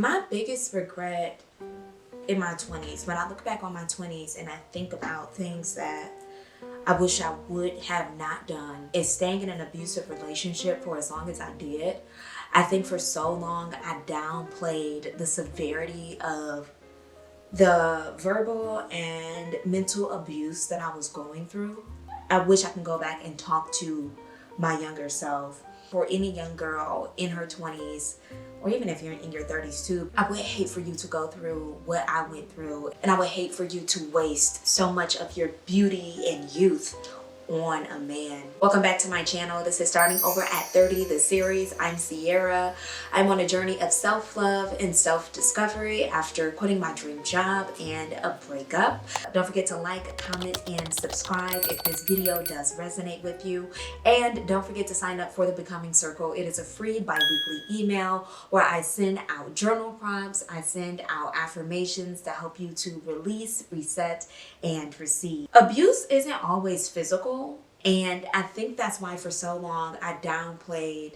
My biggest regret in my 20s, when I look back on my 20s and I think about things that I wish I would have not done, is staying in an abusive relationship for as long as I did. I think for so long I downplayed the severity of the verbal and mental abuse that I was going through. I wish I can go back and talk to my younger self. For any young girl in her 20s, or even if you're in your 30s too, I would hate for you to go through what I went through, and I would hate for you to waste so much of your beauty and youth on a man. Welcome back to my channel. This is Starting Over at 30, the series. I'm Sierra. I'm on a journey of self-love and self-discovery after quitting my dream job and a breakup. Don't forget to like, comment, and subscribe if this video does resonate with you. And don't forget to sign up for the Becoming Circle. It is a free bi-weekly email where I send out journal prompts. I send out affirmations to help you to release, reset, and receive. Abuse isn't always physical. And I think that's why for so long I downplayed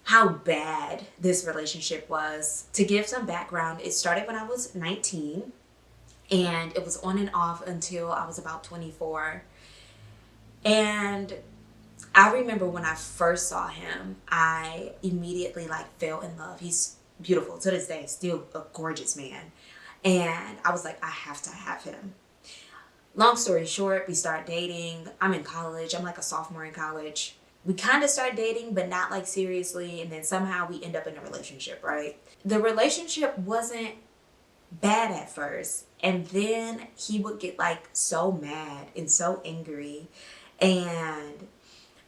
how bad this relationship was. To give some background, it started when I was 19 and it was on and off until I was about 24. And I remember when I first saw him, I immediately fell in love. He's beautiful to this day, still a gorgeous man. And I was like, I have to have him. Long story short, we start dating. I'm in college. I'm like a sophomore in college. We kind of start dating, but not like seriously. And then somehow we end up in a relationship, right? The relationship wasn't bad at first. And then he would get so mad and so angry. And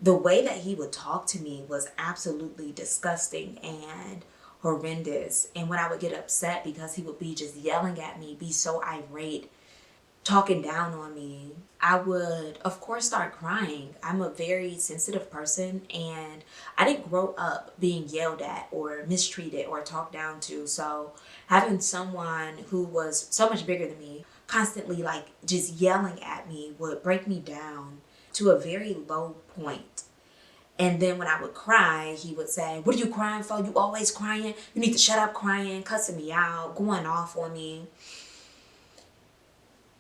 the way that he would talk to me was absolutely disgusting and horrendous. And when I would get upset because he would be just yelling at me, be so irate, talking down on me, I would of course start crying. I'm a very sensitive person and I didn't grow up being yelled at or mistreated or talked down to. So having someone who was so much bigger than me constantly just yelling at me would break me down to a very low point. And then when I would cry, he would say, "What are you crying for? You always crying. You need to shut up crying," cussing me out, going off on me.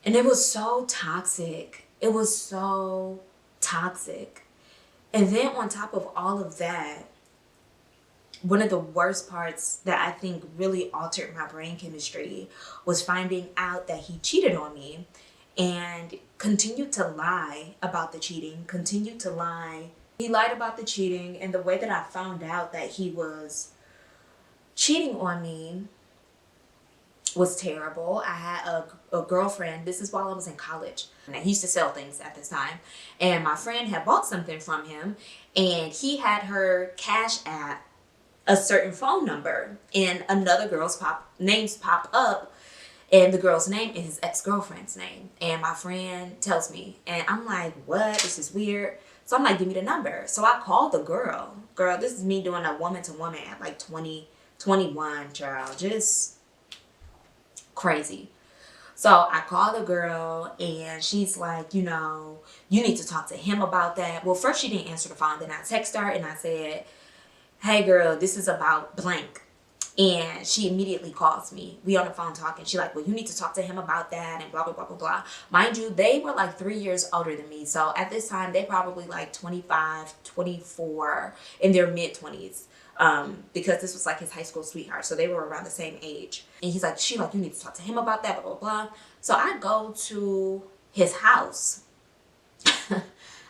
And it was so toxic. It was so toxic. And then on top of all of that, one of the worst parts that I think really altered my brain chemistry was finding out that he cheated on me and continued to lie about the cheating, continued to lie. He lied about the cheating, and the way that I found out that he was cheating on me was terrible. I had a girlfriend. This is while I was in college. And he used to sell things at this time. And my friend had bought something from him. And he had her Cash App a certain phone number. And another girl's names pop up. And the girl's name is his ex-girlfriend's name. And my friend tells me. And I'm like, what? This is weird. So I'm like, give me the number. So I called the girl. Girl, this is me doing a woman-to-woman at 20, 21, child. Just crazy. So I called the girl and she's like, you need to talk to him about that. Well, first she didn't answer the phone. Then I texted her and I said, hey girl, this is about blank. And she immediately calls me. We on the phone talking. She like, well, you need to talk to him about that and blah, blah, blah, blah, blah. Mind you, they were 3 years older than me. So at this time, they probably 25, 24, in their mid-20s. Because this was his high school sweetheart. So they were around the same age. And he's like, you need to talk to him about that, blah, blah, blah. So I go to his house.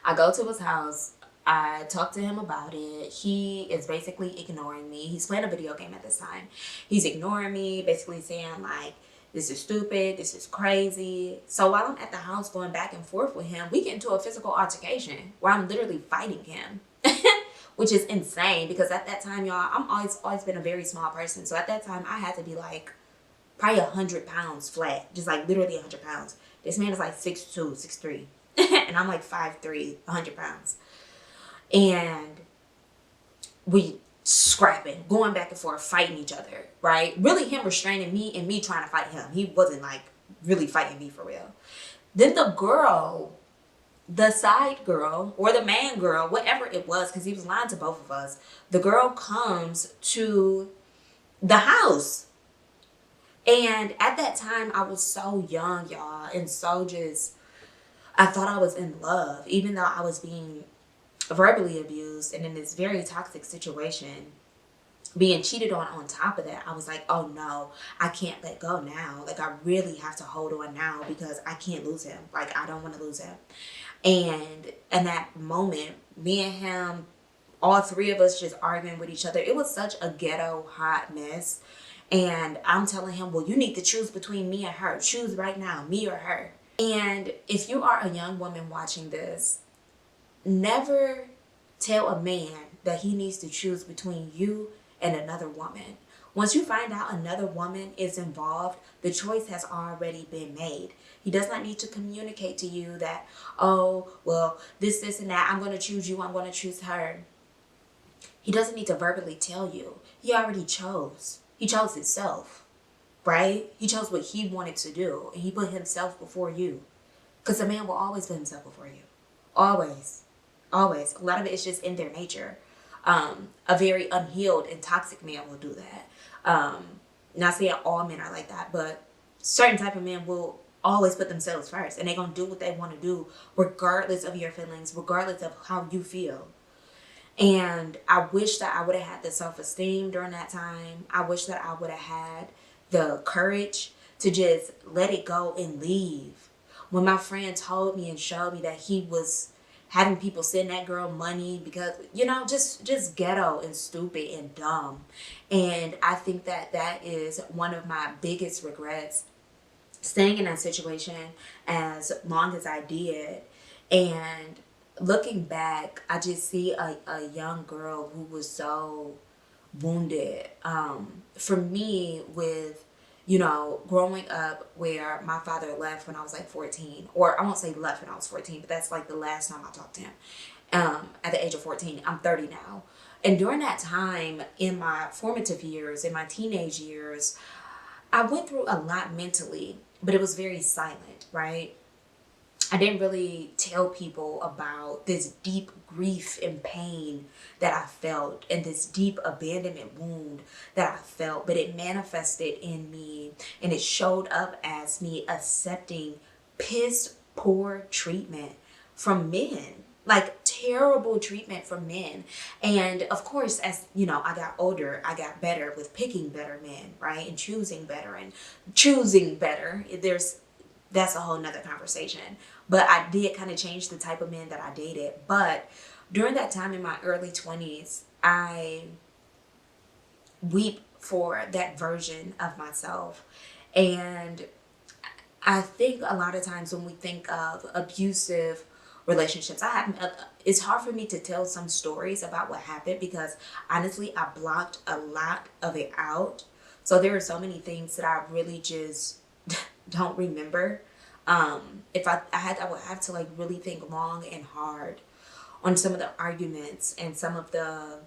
I go to his house. I talk to him about it. He is basically ignoring me. He's playing a video game at this time. He's ignoring me, basically saying this is stupid, this is crazy. So while I'm at the house going back and forth with him, we get into a physical altercation where I'm literally fighting him. Which is insane because at that time, y'all, I'm always been a very small person. So at that time, I had to be probably 100 pounds flat. Just literally 100 pounds. This man is 6'2", 6'3". And I'm 5'3", 100 pounds. And we scrapping, going back and forth, fighting each other, right? Really him restraining me and me trying to fight him. He wasn't really fighting me for real. Then the side girl or the man girl, whatever it was, because he was lying to both of us, the girl comes to the house And at that time, I was so young, y'all, and so just, I thought I was in love, even though I was being verbally abused and in this very toxic situation, being cheated on top of that. I was like, oh no, I can't let go now. Like, I really have to hold on now because I can't lose him. Like, I don't want to lose him. And in that moment, me and him, all three of us just arguing with each other. It was such a ghetto hot mess. And I'm telling him, well, you need to choose between me and her. Choose right now, me or her. And if you are a young woman watching this, never tell a man that he needs to choose between you and another woman. Once you find out another woman is involved, the choice has already been made. He does not need to communicate to you that, oh, well, this, and that. I'm going to choose you. I'm going to choose her. He doesn't need to verbally tell you. He already chose. He chose himself, right? He chose what he wanted to do, and he put himself before you. Because a man will always put himself before you. Always. Always. A lot of it is just in their nature. A very unhealed and toxic man will do that. Not saying all men are like that, but certain type of men will always put themselves first, and they're going to do what they want to do regardless of your feelings, regardless of how you feel. And I wish that I would have had the self-esteem during that time. I wish that I would have had the courage to just let it go and leave. When my friend told me and showed me that he was having people send that girl money because, just ghetto and stupid and dumb. And I think that that is one of my biggest regrets, staying in that situation as long as I did. And looking back, I just see a young girl who was so wounded. For me, with growing up where my father left when I was like 14, or I won't say left when I was 14, but that's like the last time I talked to him. At the age of 14, I'm 30 now. And during that time, in my formative years, in my teenage years, I went through a lot mentally, but it was very silent, right? I didn't really tell people about this deep grief and pain that I felt and this deep abandonment wound that I felt, but it manifested in me and it showed up as me accepting piss poor treatment from men, like terrible treatment from men. And of course, as I got older, I got better with picking better men, right? And choosing better and choosing better. That's a whole nother conversation. But I did kind of change the type of men that I dated. But during that time in my early 20s, I weep for that version of myself. And I think a lot of times when we think of abusive relationships, it's hard for me to tell some stories about what happened because honestly, I blocked a lot of it out. So there are so many things that I really just don't remember. If I would have to like really think long and hard on some of the arguments and some of the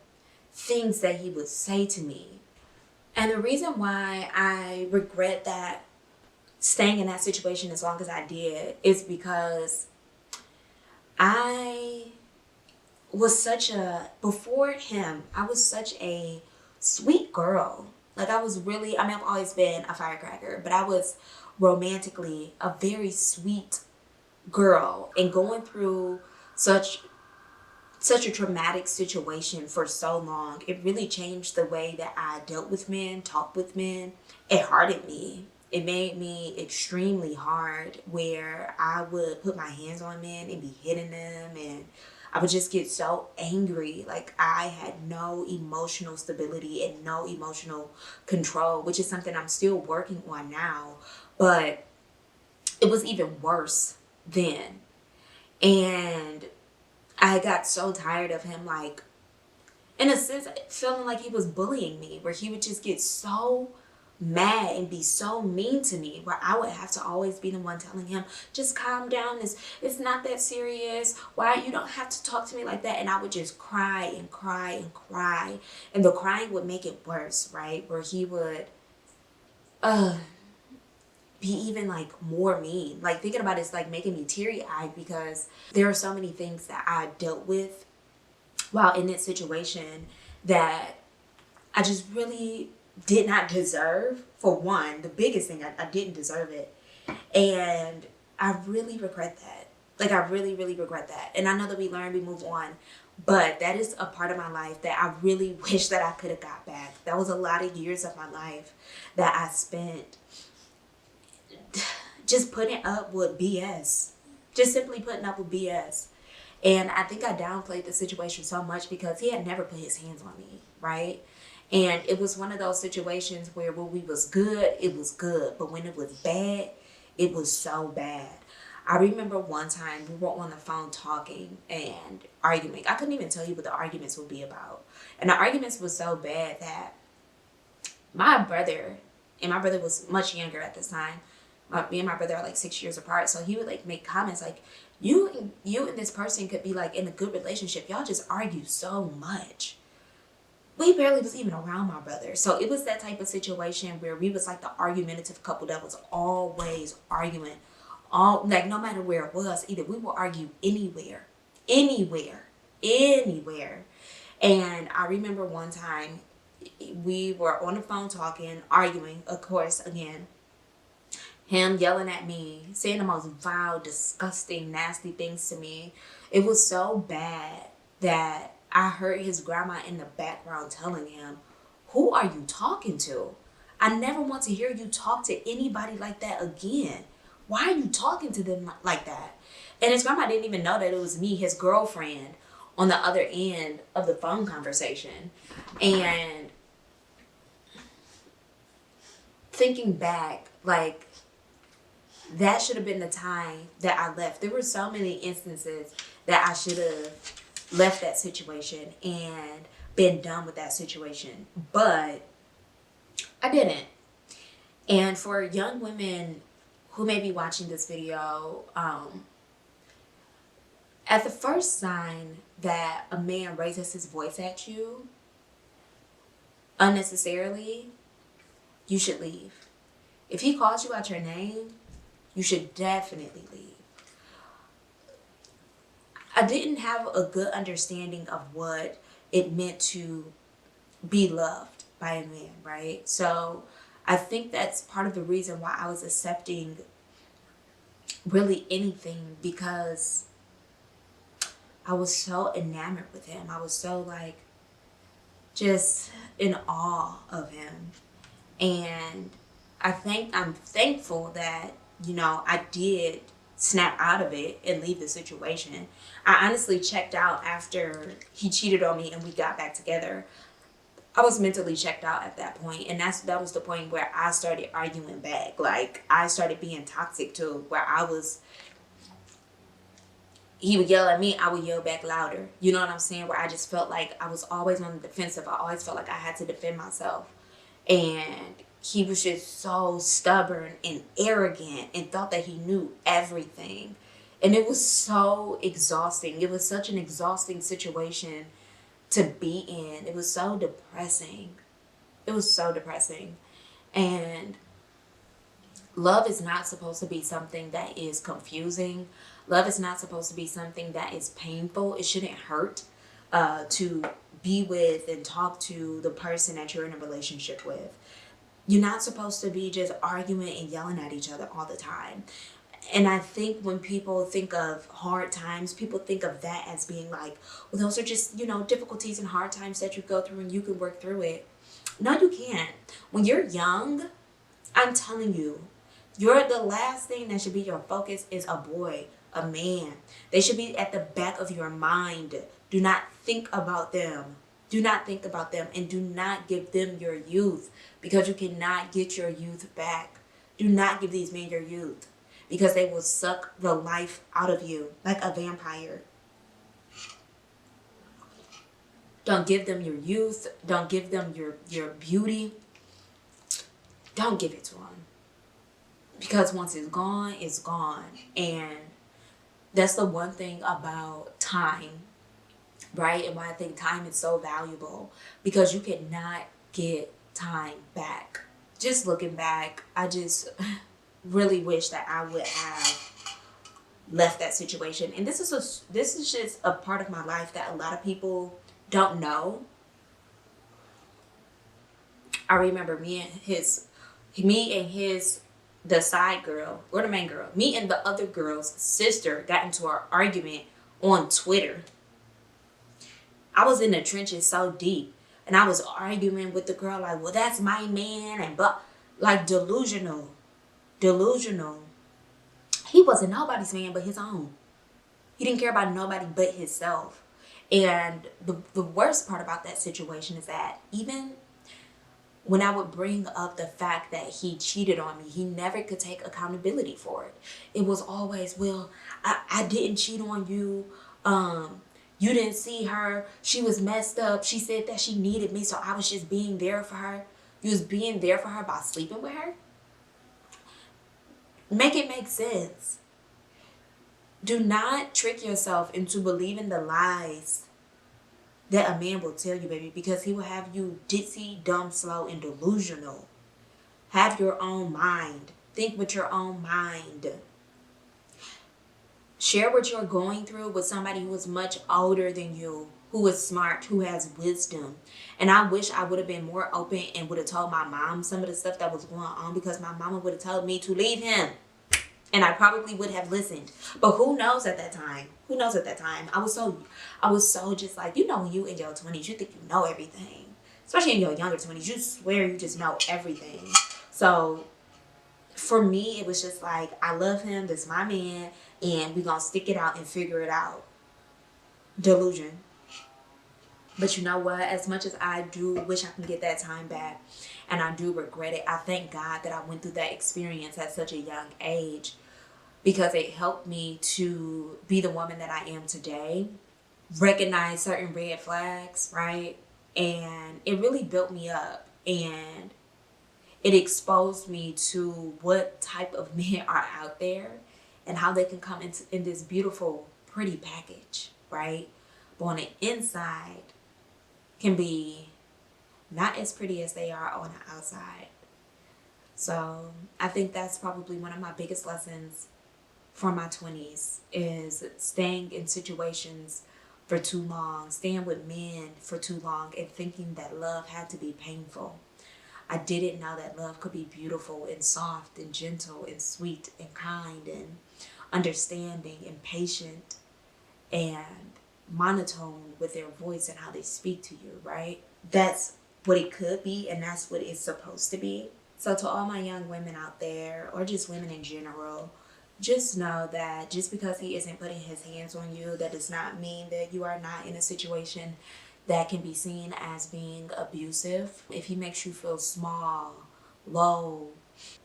things that he would say to me. And the reason why I regret that staying in that situation as long as I did is because before him, I was such a sweet girl. Like I've always been a firecracker, but I was romantically a very sweet girl, and going through such a traumatic situation for so long, it really changed the way that I dealt with men, talked with men. It hardened me. It made me extremely hard, where I would put my hands on men and be hitting them, and I would just get so angry. Like I had no emotional stability and no emotional control, which is something I'm still working on now. But it was even worse then. And I got so tired of him, like, in a sense, feeling like he was bullying me, where he would just get so mad and be so mean to me, where I would have to always be the one telling him, just calm down, it's not that serious, why you don't have to talk to me like that. And I would just cry and cry and cry, and the crying would make it worse, right? Where he would be even like more mean. Like thinking about it's like making me teary-eyed, because there are so many things that I dealt with while in that situation that I just really did not deserve. For one, the biggest thing, I didn't deserve it. And I really regret that. Like, I really, really regret that. And I know that we learn, we move on. But that is a part of my life that I really wish that I could have got back. That was a lot of years of my life that I spent just putting up with BS. Just simply putting up with BS. And I think I downplayed the situation so much because he had never put his hands on me, right? And it was one of those situations where when we was good, it was good. But when it was bad, it was so bad. I remember one time we were on the phone talking and arguing. I couldn't even tell you what the arguments would be about. And the arguments was so bad that my brother, and my brother was much younger at this time. Me and my brother are like 6 years apart. So he would like make comments like, you and this person could be like in a good relationship. Y'all just argue so much. We barely was even around my brother. So it was that type of situation where we was like the argumentative couple that was always arguing. All like no matter where it was, either we will argue anywhere. And I remember one time we were on the phone talking, arguing, of course, again. Him yelling at me, saying the most vile, disgusting, nasty things to me. It was so bad that I heard his grandma in the background telling him, "Who are you talking to? I never want to hear you talk to anybody like that again. Why are you talking to them like that?" And his grandma didn't even know that it was me, his girlfriend, on the other end of the phone conversation. And thinking back, like, that should have been the time that I left. There were so many instances that I should have left that situation and been done with that situation. But I didn't. And for young women who may be watching this video, at the first sign that a man raises his voice at you unnecessarily, you should leave. If he calls you out your name, you should definitely leave. I didn't have a good understanding of what it meant to be loved by a man, right? So I think that's part of the reason why I was accepting really anything, because I was so enamored with him. I was so like just in awe of him. And I'm thankful that, you know, I did snap out of it and leave the situation. I honestly checked out after he cheated on me and we got back together. I was mentally checked out at that point, and that was the point where I started arguing back. Like, I started being toxic too, where he would yell at me, I would yell back louder. You know what I'm saying? Where I just felt like I was always on the defensive. I always felt like I had to defend myself. And he was just so stubborn and arrogant and thought that he knew everything. And it was so exhausting. It was such an exhausting situation to be in. It was so depressing. It was so depressing. And love is not supposed to be something that is confusing. Love is not supposed to be something that is painful. It shouldn't hurt to be with and talk to the person that you're in a relationship with. You're not supposed to be just arguing and yelling at each other all the time. And I think when people think of hard times, people think of that as being like, well, those are just, you know, difficulties and hard times that you go through and you can work through it. No, you can't. When you're young, I'm telling you, the last thing that should be your focus is a boy, a man. They should be at the back of your mind. Do not think about them. Do not think about them, and do not give them your youth, because you cannot get your youth back. Do not give these men your youth, because they will suck the life out of you like a vampire. Don't give them your youth. Don't give them your beauty. Don't give it to them. Because once it's gone, it's gone. And that's the one thing about time, right? And why I think time is so valuable, because you cannot get time back. Just looking back, I just really wish that I would have left that situation. And this is just a part of my life that a lot of people don't know. I remember me and his, the side girl or the main girl, me and the other girl's sister got into an argument on Twitter. I was in the trenches so deep, and I was arguing with the girl like, well, that's my man, and but like delusional. He wasn't nobody's man but his own. He didn't care about nobody but himself. And the worst part about that situation is that even when I would bring up the fact that he cheated on me, he never could take accountability for it. It was always, well, I didn't cheat on you. You didn't see her. She was messed up. She said that she needed me, so I was just being there for her. You was being there for her by sleeping with her? Make it make sense. Do not trick yourself into believing the lies that a man will tell you, baby, because he will have you ditzy, dumb, slow, and delusional. Have your own mind. Think with your own mind. Share what you're going through with somebody who is much older than you, who is smart, who has wisdom. And I wish I would have been more open and would have told my mom some of the stuff that was going on, because my mama would have told me to leave him. And I probably would have listened. But who knows at that time? Who knows at that time? I was so just like, you know, when you in your 20s, you think you know everything. Especially in your younger 20s, you swear you just know everything. So for me, it was just like, I love him, this is my man, and we're gonna stick it out and figure it out. Delusion. But you know what? As much as I do wish I can get that time back, and I do regret it, I thank God that I went through that experience at such a young age, because it helped me to be the woman that I am today, recognize certain red flags, right? And it really built me up, and it exposed me to what type of men are out there and how they can come in this beautiful, pretty package, right? But on the inside can be not as pretty as they are on the outside. So I think that's probably one of my biggest lessons for my 20s, is staying in situations for too long, staying with men for too long, and thinking that love had to be painful. I didn't know that love could be beautiful and soft and gentle and sweet and kind and understanding and patient and monotone with their voice and how they speak to you, right? That's what it could be, and that's what it's supposed to be. So to all my young women out there, or just women in general, just know that just because he isn't putting his hands on you, that does not mean that you are not in a situation that can be seen as being abusive. If he makes you feel small, low,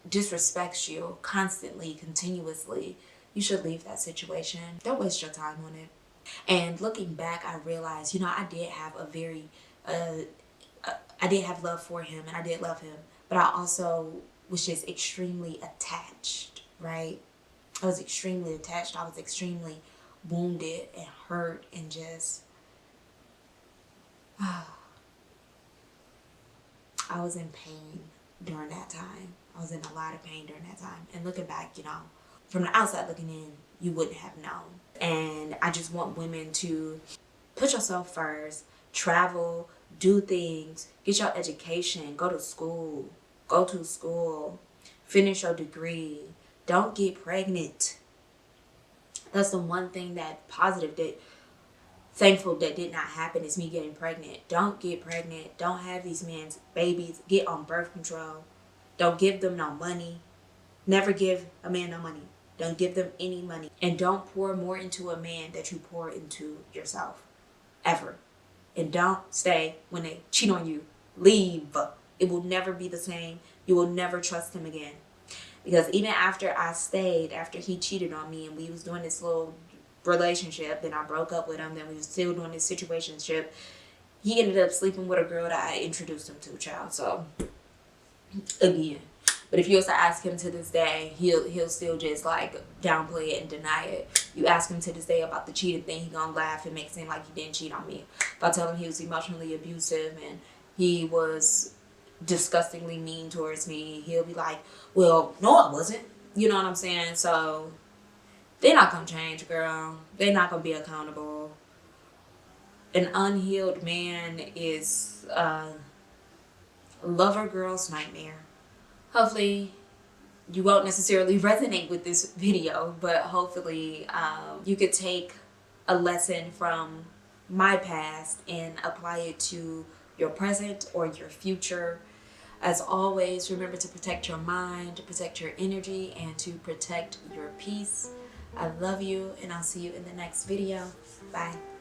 disrespects you constantly, continuously, you should leave that situation. Don't waste your time on it. And looking back, I realized, you know, I did have I did have love for him, and I did love him, but I also was just extremely attached, right? I was extremely attached. I was extremely wounded and hurt, and just I was in pain during that time. I was in a lot of pain during that time. And looking back, you know, from the outside looking in, you wouldn't have known. And I just want women to put yourself first, travel, do things, get your education, go to school, finish your degree. Don't get pregnant. That's the one thing that positive, that thankful that did not happen, is me getting pregnant. Don't get pregnant. Don't have these men's babies. Get on birth control. Don't give them no money. Never give a man no money. Don't give them any money. And don't pour more into a man that you pour into yourself. Ever. And don't stay when they cheat on you. Leave. It will never be the same. You will never trust him again. Because even after I stayed, after he cheated on me and we was doing this little relationship, then I broke up with him, then we was still doing this situationship, he ended up sleeping with a girl that I introduced him to, child. So, again. But if you also ask him to this day, he'll still just like downplay it and deny it. You ask him to this day about the cheating thing, he gonna laugh and make it seem like he didn't cheat on me. If I tell him he was emotionally abusive and he was disgustingly mean towards me, he'll be like, well, no, I wasn't. You know what I'm saying? So they're not gonna change, girl. They're not gonna be accountable. An unhealed man is lover girl's nightmare. Hopefully you won't necessarily resonate with this video, but hopefully you could take a lesson from my past and apply it to your present or your future. As always, remember to protect your mind, to protect your energy, and to protect your peace. I love you, and I'll see you in the next video. Bye.